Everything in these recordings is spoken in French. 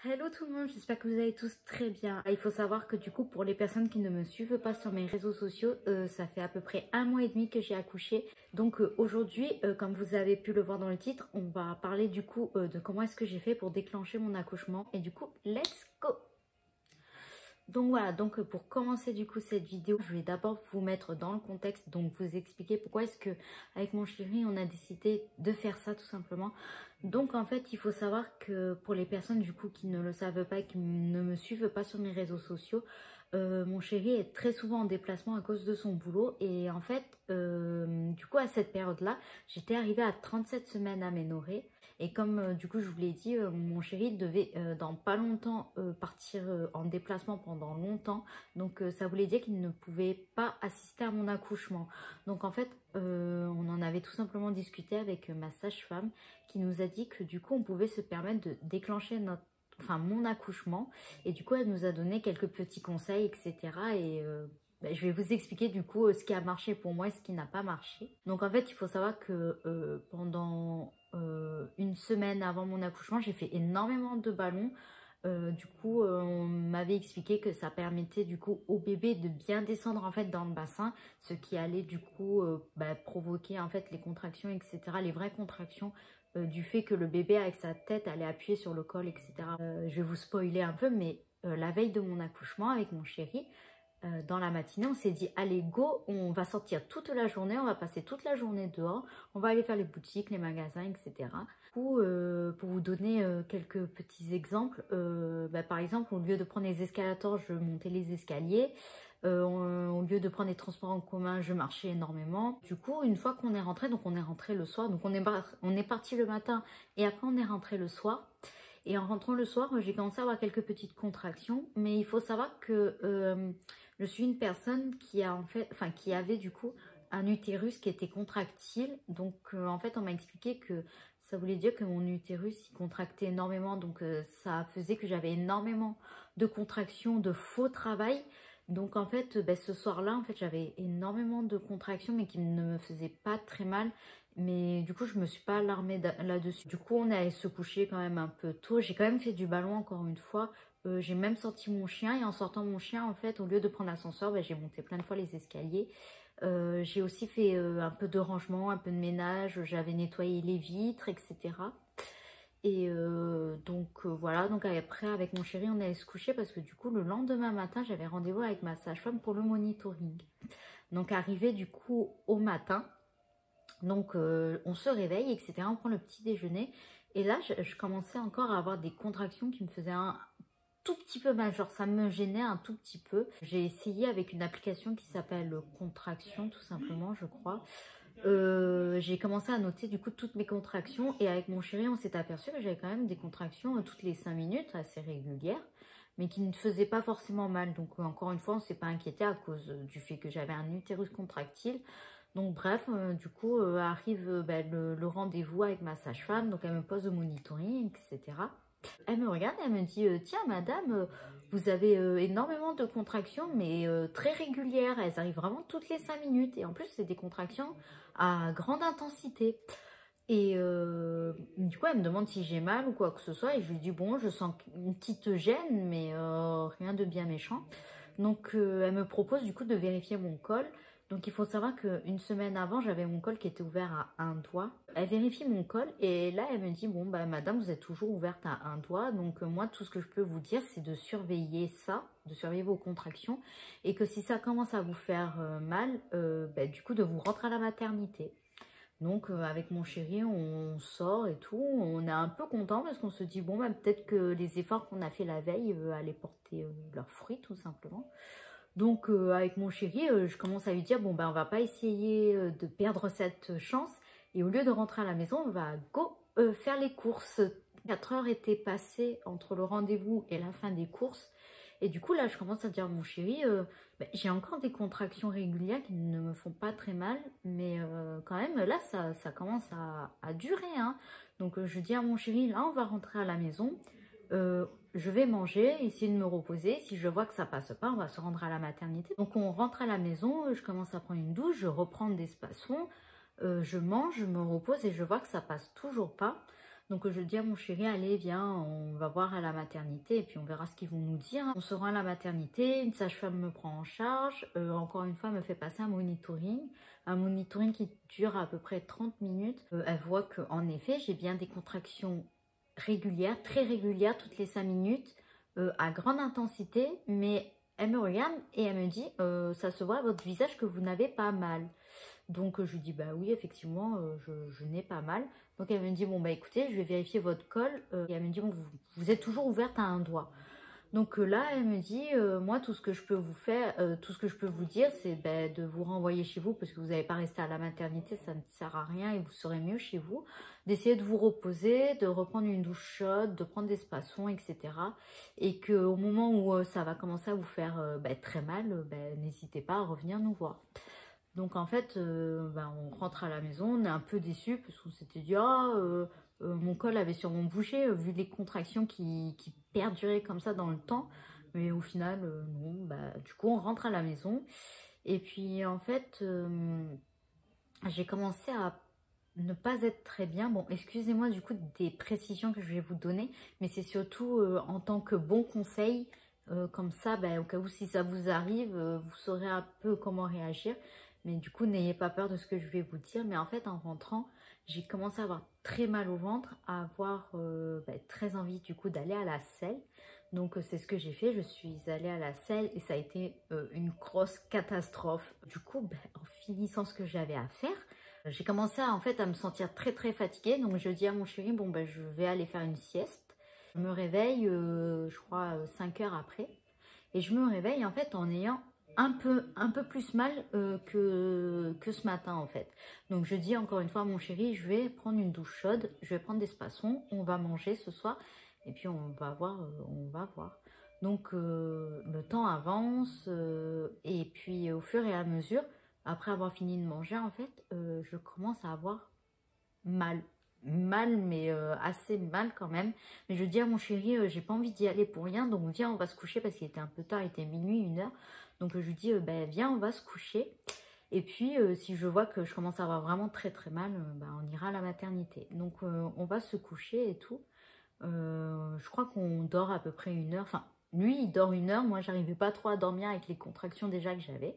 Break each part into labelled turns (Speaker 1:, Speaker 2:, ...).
Speaker 1: Hello tout le monde, j'espère que vous allez tous très bien. Il faut savoir que du coup pour les personnes qui ne me suivent pas sur mes réseaux sociaux, ça fait à peu près 1 mois et demi que j'ai accouché. Donc aujourd'hui, comme vous avez pu le voir dans le titre, on va parler du coup de comment est-ce que j'ai fait pour déclencher mon accouchement. Et du coup, let's go! Donc voilà, donc pour commencer du coup cette vidéo, je vais d'abord vous mettre dans le contexte, donc vous expliquer pourquoi est-ce que avec mon chéri on a décidé de faire ça tout simplement. Donc en fait il faut savoir que pour les personnes du coup qui ne le savent pas et qui ne me suivent pas sur mes réseaux sociaux, mon chéri est très souvent en déplacement à cause de son boulot et en fait du coup à cette période là j'étais arrivée à 37 semaines aménorrhée. Et comme du coup je vous l'ai dit, mon chéri devait dans pas longtemps partir en déplacement pendant longtemps. Donc ça voulait dire qu'il ne pouvait pas assister à mon accouchement. Donc en fait on en avait tout simplement discuté avec ma sage-femme qui nous a dit que du coup on pouvait se permettre de déclencher mon accouchement. Et du coup elle nous a donné quelques petits conseils, etc. Et je vais vous expliquer du coup ce qui a marché pour moi et ce qui n'a pas marché. Donc en fait il faut savoir que pendant une semaine avant mon accouchement j'ai fait énormément de ballons. Du coup on m'avait expliqué que ça permettait du coup au bébé de bien descendre en fait dans le bassin, ce qui allait du coup provoquer en fait les contractions, etc., les vraies contractions du fait que le bébé avec sa tête allait appuyer sur le col, etc. Je vais vous spoiler un peu, mais la veille de mon accouchement avec mon chéri, dans la matinée, on s'est dit allez go, on va sortir toute la journée, on va passer toute la journée dehors, on va aller faire les boutiques, les magasins, etc. Du coup, pour vous donner quelques petits exemples, par exemple, au lieu de prendre les escalators, je montais les escaliers. Au lieu de prendre les transports en commun, je marchais énormément. Du coup, une fois qu'on est rentré, donc on est rentré le soir, donc on est parti le matin et après on est rentré le soir. Et en rentrant le soir, j'ai commencé à avoir quelques petites contractions, mais il faut savoir que je suis une personne qui a qui avait du coup un utérus qui était contractile. Donc en fait, on m'a expliqué que ça voulait dire que mon utérus il contractait énormément, donc ça faisait que j'avais énormément de contractions, de faux travail. Donc en fait, ce soir-là, en fait, j'avais énormément de contractions, mais qui ne me faisaient pas très mal. Mais du coup, je me suis pas alarmée là-dessus. Du coup, on est allé se coucher quand même un peu tôt. J'ai quand même fait du ballon encore une fois. J'ai même sorti mon chien. Et en sortant mon chien, en fait, au lieu de prendre l'ascenseur, j'ai monté plein de fois les escaliers. J'ai aussi fait un peu de rangement, un peu de ménage. J'avais nettoyé les vitres, etc. Et voilà, donc après avec mon chéri on allait se coucher parce que du coup le lendemain matin j'avais rendez-vous avec ma sage-femme pour le monitoring. Donc arrivé du coup au matin, donc on se réveille, etc. On prend le petit déjeuner et là je commençais encore à avoir des contractions qui me faisaient un tout petit peu mal, genre ça me gênait un tout petit peu. J'ai essayé avec une application qui s'appelle Contraction tout simplement, je crois. J'ai commencé à noter du coup toutes mes contractions et avec mon chéri on s'est aperçu que j'avais quand même des contractions toutes les 5 minutes assez régulières, mais qui ne faisaient pas forcément mal. Donc encore une fois on s'est pas inquiété à cause du fait que j'avais un utérus contractile. Donc bref, du coup arrive le rendez-vous avec ma sage-femme, donc elle me pose le monitoring, etc. Elle me regarde et elle me dit tiens madame, vous avez énormément de contractions mais très régulières, elles arrivent vraiment toutes les 5 minutes et en plus c'est des contractions à grande intensité. Et du coup elle me demande si j'ai mal ou quoi que ce soit et je lui dis bon je sens une petite gêne mais rien de bien méchant. Donc elle me propose du coup de vérifier mon col. Donc il faut savoir qu'une semaine avant, j'avais mon col qui était ouvert à un doigt. Elle vérifie mon col et là, elle me dit, bon, madame, vous êtes toujours ouverte à un doigt. Donc moi, tout ce que je peux vous dire, c'est de surveiller ça, de surveiller vos contractions. Et que si ça commence à vous faire mal, du coup, de vous rentrer à la maternité. Donc avec mon chéri, on sort et tout. On est un peu content parce qu'on se dit, bon, peut-être que les efforts qu'on a fait la veille allaient porter leurs fruits, tout simplement. Donc avec mon chéri, je commence à lui dire, bon on va pas essayer de perdre cette chance. Et au lieu de rentrer à la maison, on va go faire les courses. 4 heures étaient passées entre le rendez-vous et la fin des courses. Et du coup là, je commence à dire à mon chéri, j'ai encore des contractions régulières qui ne me font pas très mal. Mais quand même, là, ça commence à durer. Hein. Donc je dis à mon chéri, là on va rentrer à la maison. Je vais manger, essayer de me reposer. Si je vois que ça passe pas, on va se rendre à la maternité. Donc on rentre à la maison, je commence à prendre une douche, je reprends des spasmes, je mange, je me repose et je vois que ça passe toujours pas. Donc je dis à mon chéri, allez viens, on va voir à la maternité et puis on verra ce qu'ils vont nous dire. On se rend à la maternité, une sage-femme me prend en charge, encore une fois me fait passer un monitoring qui dure à peu près 30 minutes. Elle voit qu'en effet j'ai bien des contractions régulières, très régulières, toutes les 5 minutes, à grande intensité, mais elle me regarde et elle me dit, ça se voit à votre visage que vous n'avez pas mal. Donc je lui dis, bah oui, effectivement, je n'ai pas mal. Donc elle me dit, bon bah écoutez, je vais vérifier votre col. Et elle me dit, bon, vous êtes toujours ouverte à un doigt. Donc là, elle me dit, moi, tout ce que je peux vous faire, tout ce que je peux vous dire, c'est bah, de vous renvoyer chez vous parce que vous n'allez pas rester à la maternité, ça ne sert à rien et vous serez mieux chez vous. D'essayer de vous reposer, de reprendre une douche chaude, de prendre des spasons, etc. Et qu'au moment où ça va commencer à vous faire bah, très mal, bah, n'hésitez pas à revenir nous voir. Donc en fait, on rentre à la maison, on est un peu déçus parce qu'on s'était dit, mon col avait sûrement bougé vu les contractions qui perduraient comme ça dans le temps. Mais au final, non. Du coup, on rentre à la maison. Et puis en fait, j'ai commencé à ne pas être très bien. Bon, excusez-moi du coup des précisions que je vais vous donner. Mais c'est surtout en tant que bon conseil. Comme ça, au cas où si ça vous arrive, vous saurez un peu comment réagir. Mais du coup, n'ayez pas peur de ce que je vais vous dire. Mais en fait, en rentrant, j'ai commencé à avoir très mal au ventre, à avoir très envie du coup d'aller à la selle. Donc, c'est ce que j'ai fait. Je suis allée à la selle et ça a été une grosse catastrophe. Du coup, en finissant ce que j'avais à faire, j'ai commencé en fait à me sentir très très fatiguée. Donc, je dis à mon chéri, bon, je vais aller faire une sieste. Je me réveille, je crois, 5 heures après. Et je me réveille en fait en ayant un peu plus mal que ce matin en fait. Donc je dis encore une fois à mon chéri, je vais prendre une douche chaude, je vais prendre des spasons, on va manger ce soir et puis on va voir, Donc le temps avance et puis au fur et à mesure, après avoir fini de manger en fait, je commence à avoir mal mais assez mal quand même. Mais je dis à mon chéri, j'ai pas envie d'y aller pour rien, donc viens on va se coucher parce qu'il était un peu tard, il était minuit, 1 heure. Donc je lui dis, viens on va se coucher. Et puis si je vois que je commence à avoir vraiment très très mal, on ira à la maternité. Donc on va se coucher et tout. Je crois qu'on dort à peu près 1 heure. Enfin lui il dort 1 heure, moi j'arrivais pas trop à dormir avec les contractions déjà que j'avais.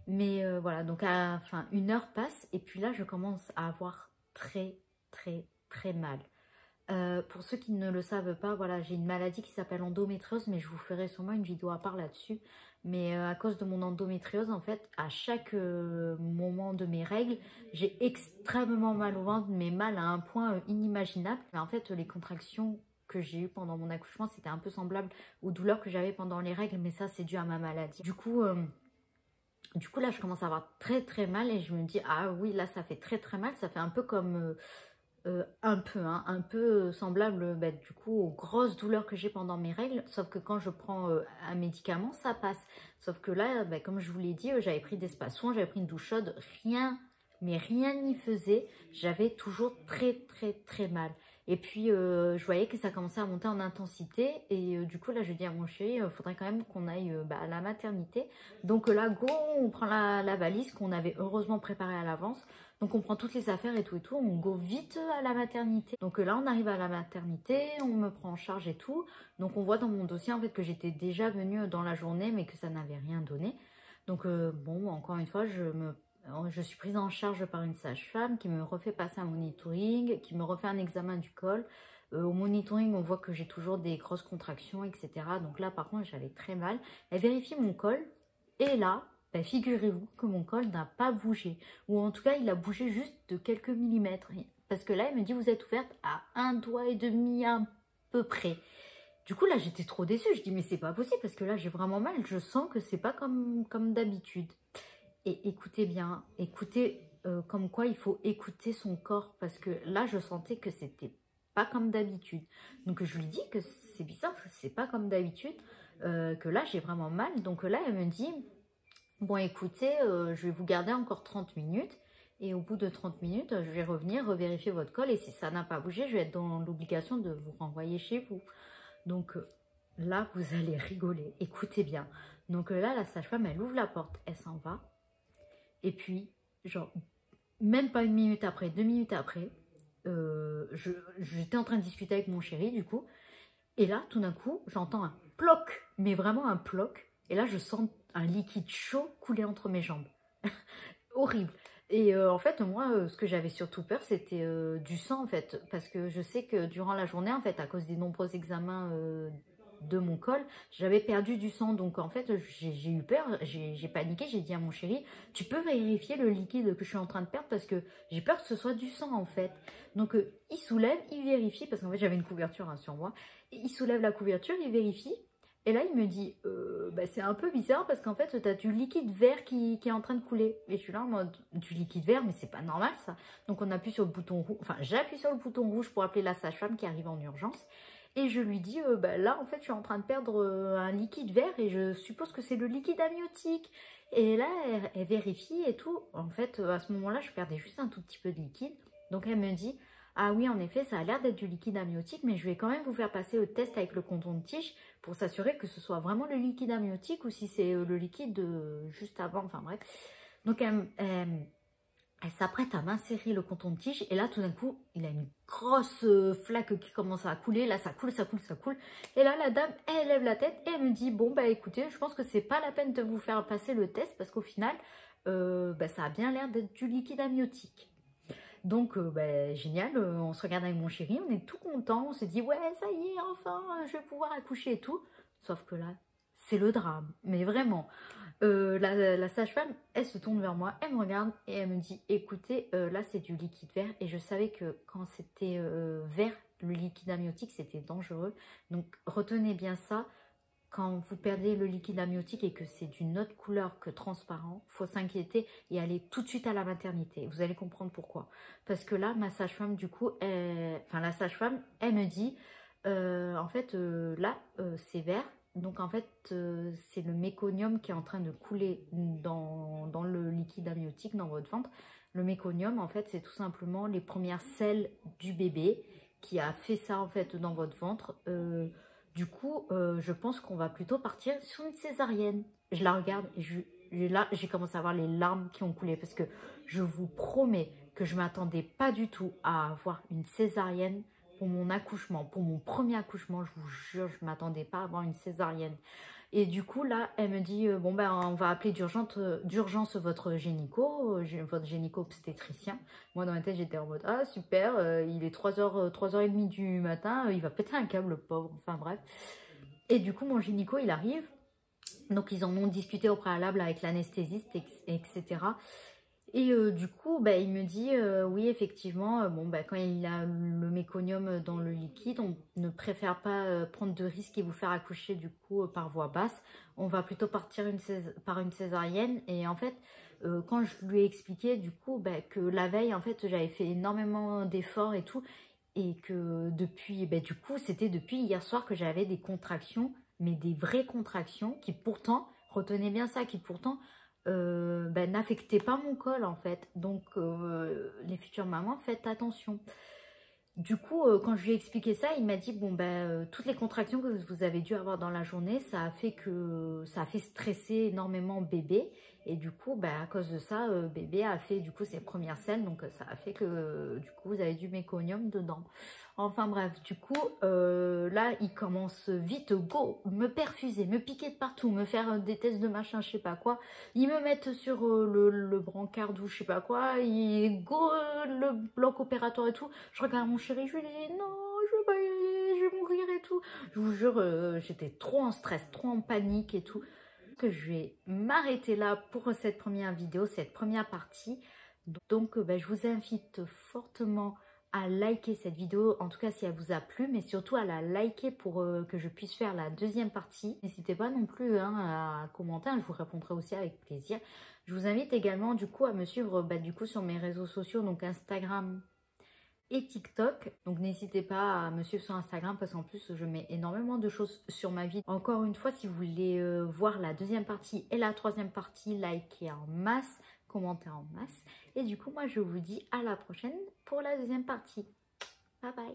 Speaker 1: Mais voilà, donc 1 heure passe et puis là je commence à avoir très mal. Pour ceux qui ne le savent pas, voilà, j'ai une maladie qui s'appelle endométriose, mais je vous ferai sûrement une vidéo à part là-dessus. Mais à cause de mon endométriose, en fait, à chaque moment de mes règles, j'ai extrêmement mal au ventre, mais mal à un point inimaginable. Mais en fait, les contractions que j'ai eues pendant mon accouchement, c'était un peu semblable aux douleurs que j'avais pendant les règles, mais ça, c'est dû à ma maladie. Du coup, là, je commence à avoir très mal et je me dis, ah oui, là, ça fait très mal. Ça fait un peu comme... un peu semblable du coup aux grosses douleurs que j'ai pendant mes règles, sauf que quand je prends un médicament ça passe, sauf que là comme je vous l'ai dit, j'avais pris des spasons, j'avais pris une douche chaude, rien n'y faisait, j'avais toujours très mal. Et puis je voyais que ça commençait à monter en intensité et du coup là je dis à mon chéri, il faudrait quand même qu'on aille à la maternité. Donc là go, on prend la valise qu'on avait heureusement préparée à l'avance. Donc on prend toutes les affaires et tout, on go vite à la maternité. Donc là on arrive à la maternité, on me prend en charge et tout. Donc on voit dans mon dossier en fait que j'étais déjà venue dans la journée mais que ça n'avait rien donné. Donc bon, encore une fois, je suis prise en charge par une sage-femme qui me refait passer un monitoring, qui me refait un examen du col. Au monitoring, on voit que j'ai toujours des grosses contractions, etc. Donc là par contre j'avais très mal. Elle vérifie mon col et là... figurez-vous que mon col n'a pas bougé. Ou en tout cas, il a bougé juste de quelques millimètres. Parce que là, elle me dit, vous êtes ouverte à 1,5 doigt à peu près. Du coup, là, j'étais trop déçue. Je dis, mais c'est pas possible parce que là, j'ai vraiment mal. Je sens que c'est pas comme d'habitude. Et écoutez bien, écoutez comme quoi il faut écouter son corps. Parce que là, je sentais que c'était pas comme d'habitude. Donc, je lui dis que c'est bizarre, que c'est pas comme d'habitude. Que là, j'ai vraiment mal. Donc là, elle me dit... Bon, écoutez, je vais vous garder encore 30 minutes. Et au bout de 30 minutes, je vais revenir, revérifier votre col. Et si ça n'a pas bougé, je vais être dans l'obligation de vous renvoyer chez vous. Donc là, vous allez rigoler. Écoutez bien. Donc là, la sage-femme, elle ouvre la porte. Elle s'en va. Et puis, genre, même pas 1 minute après, 2 minutes après, j'étais en train de discuter avec mon chéri du coup. Et là, tout d'un coup, j'entends un ploc, mais vraiment un ploc. Et là, je sens un liquide chaud couler entre mes jambes. Horrible. Et en fait, moi, ce que j'avais surtout peur, c'était du sang, en fait. Parce que je sais que durant la journée, en fait, à cause des nombreux examens de mon col, j'avais perdu du sang. Donc, en fait, j'ai eu peur, j'ai paniqué, j'ai dit à mon chéri, tu peux vérifier le liquide que je suis en train de perdre parce que j'ai peur que ce soit du sang, en fait. Donc, il soulève, il vérifie, parce qu'en fait, j'avais une couverture hein, sur moi. Il soulève la couverture, il vérifie. Et là, il me dit, bah, c'est un peu bizarre parce qu'en fait, tu as du liquide vert qui est en train de couler. Et je suis là en mode, du liquide vert, mais c'est pas normal ça. Donc, on appuie sur le bouton rouge, enfin, j'appuie sur le bouton rouge pour appeler la sage-femme qui arrive en urgence. Et je lui dis, bah, là, en fait, je suis en train de perdre un liquide vert et je suppose que c'est le liquide amniotique. Et là, elle vérifie et tout. En fait, à ce moment-là, je perdais juste un tout petit peu de liquide. Donc, elle me dit, ah oui, en effet, ça a l'air d'être du liquide amniotique, mais je vais quand même vous faire passer au test avec le coton de tige pour s'assurer que ce soit vraiment le liquide amniotique ou si c'est le liquide juste avant, enfin bref. Donc, elle s'apprête à m'insérer le coton de tige et là, tout d'un coup, il a une grosse flaque qui commence à couler. Là, ça coule, ça coule, ça coule. Et là, la dame, elle lève la tête et elle me dit, bon, bah écoutez, je pense que c'est pas la peine de vous faire passer le test parce qu'au final, bah, ça a bien l'air d'être du liquide amniotique. Donc, bah, génial, on se regarde avec mon chéri, on est tout content, on se dit, ouais, ça y est, enfin, je vais pouvoir accoucher et tout. Sauf que là, c'est le drame, mais vraiment. La sage-femme, elle se tourne vers moi, elle me regarde et elle me dit, écoutez, là, c'est du liquide vert. Et je savais que quand c'était vert, le liquide amniotique, c'était dangereux. Donc, retenez bien ça. Quand vous perdez le liquide amniotique et que c'est d'une autre couleur que transparent, il faut s'inquiéter et aller tout de suite à la maternité. Vous allez comprendre pourquoi. Parce que là, ma sage-femme, du coup, la sage-femme, elle me dit, en fait, là, c'est vert. Donc, en fait, c'est le méconium qui est en train de couler dans le liquide amniotique, dans votre ventre. Le méconium, en fait, c'est tout simplement les premières selles du bébé qui a fait ça, en fait, dans votre ventre. Du coup, je pense qu'on va plutôt partir sur une césarienne. Je la regarde et là, j'ai commencé à voir les larmes qui ont coulé parce que je vous promets que je ne m'attendais pas du tout à avoir une césarienne pour mon accouchement. Pour mon premier accouchement, je vous jure, je ne m'attendais pas à avoir une césarienne. Et du coup, là, elle me dit, bon, ben, on va appeler d'urgence votre gynéco-obstétricien. Moi, dans ma tête, j'étais en mode, ah, super, il est 3h30 du matin, il va péter un câble, le pauvre. Enfin, bref. Et du coup, mon gynéco, il arrive. Donc, ils en ont discuté au préalable avec l'anesthésiste, etc. Et du coup, bah, il me dit, oui, effectivement, bon, bah, quand il a le méconium dans le liquide, on ne préfère pas prendre de risques et vous faire accoucher du coup par voie basse. On va plutôt partir par une césarienne. Et en fait, quand je lui ai expliqué du coup bah, que la veille, en fait, j'avais fait énormément d'efforts et tout, et que depuis, bah, du coup, c'était depuis hier soir que j'avais des contractions, mais des vraies contractions qui pourtant, retenez bien ça, qui pourtant ben, n'affectez pas mon col en fait. Donc les futures mamans, faites attention. Du coup, quand je lui ai expliqué ça, il m'a dit, bon ben toutes les contractions que vous avez dû avoir dans la journée, ça a fait stresser énormément bébé. Et du coup, ben, à cause de ça, bébé a fait du coup ses premières selles. Donc ça a fait que du coup, vous avez du méconium dedans. Enfin bref, du coup, là, il commence vite, go, me perfuser, me piquer de partout, me faire des tests de machin, je sais pas quoi. Ils me mettent sur le brancard ou je sais pas quoi, go, le bloc opératoire et tout. Je regarde mon chéri, je lui dis, non, je vais pas y aller, je vais mourir et tout. Je vous jure, j'étais trop en stress, trop en panique et tout. Que je vais m'arrêter là pour cette première vidéo, cette première partie. Donc, ben, je vous invite fortement à liker cette vidéo, en tout cas si elle vous a plu, mais surtout à la liker pour que je puisse faire la deuxième partie. N'hésitez pas non plus hein, à commenter, je vous répondrai aussi avec plaisir. Je vous invite également du coup à me suivre du coup sur mes réseaux sociaux, donc Instagram et TikTok. Donc n'hésitez pas à me suivre sur Instagram parce qu'en plus je mets énormément de choses sur ma vie. Encore une fois, si vous voulez voir la deuxième partie et la troisième partie, likez en masse, commentez en masse. Et du coup, moi je vous dis à la prochaine pour la deuxième partie. Bye bye.